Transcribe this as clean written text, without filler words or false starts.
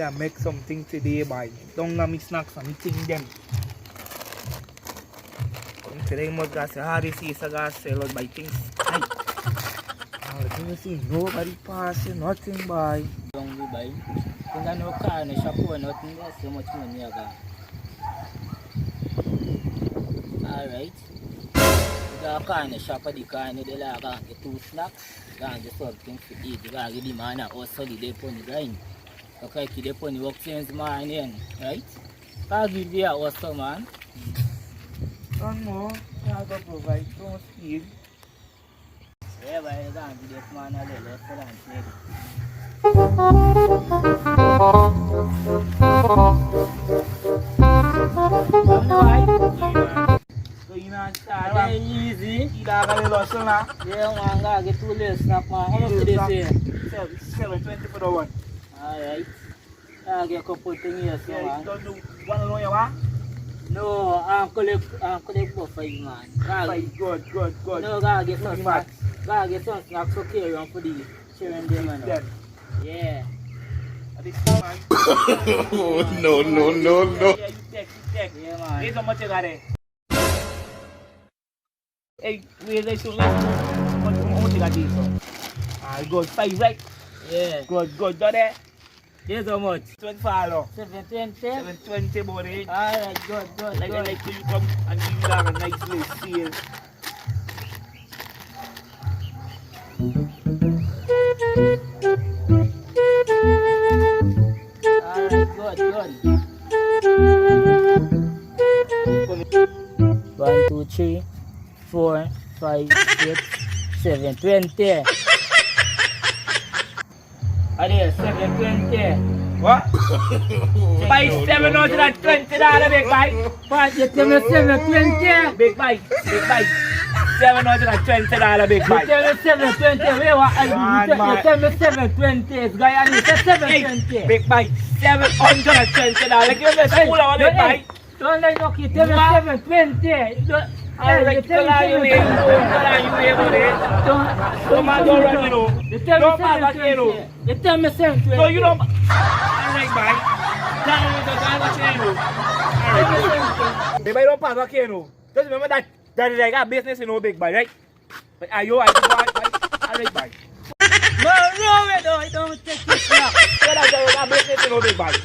I make something today, boy. Don't let me snack something them. Today must got say this is a got sell out by things. Hey. You see nobody passing, nothing, boy. Don't be buy. Kung ano ka, no shop or nothing, that's so much money I got. Alright. You got a car in the shop at the car and they like get 2 snacks. Can't get something to eat. You gotta get the man also the day on the grind. Okay, keep the pony work since morning, right? Can't give you a also man. Don't know, I have to provide some speed. Yeah, but you can't give this man a little for that. Guyanese easy. You got a little hustle now. Yeah, man, gotta get 2 little snack, man. How much do they say? $7.20 for the one. Alright. I'll get a couple things here, so, Yeah, man. you don't do one alone, you want? No, I'm collect for 5 man. Good. No, gotta get some snacks. Gotta get some snacks for carry on for the children them and all. Yeah. No. Yeah, you take. Yeah, man. Here's how much you got there. Hey, let's do how much you got this, so. Good, 5, right? Yeah. Good, got there. Here's how much? 25 long. 720? 720 buddy. Alright, good. Like you come and give you like a nice little sale. Alright, good. 1, 2, 3, 4, 5, 6, 7, 20. Allez, 720. What? Buy $720 big bike. What? You tell me 720? Big bike. $720 big You bike. tell me 720. Wait, what? You tell me 720. It's Guyanese. 720. Big bike. $720. Give me a school on big bike. Don't let no kid tell me 720. Alright, You tell me 720. Don't run, you know. You tell me 720. You tell me 720. No, you don't. Alright, bye. Big bike don't pass back here, no. Just remember that I got business in no big bike, right? But are you alright, bye? No, I don't take this now. Tell that I got business in no big bike.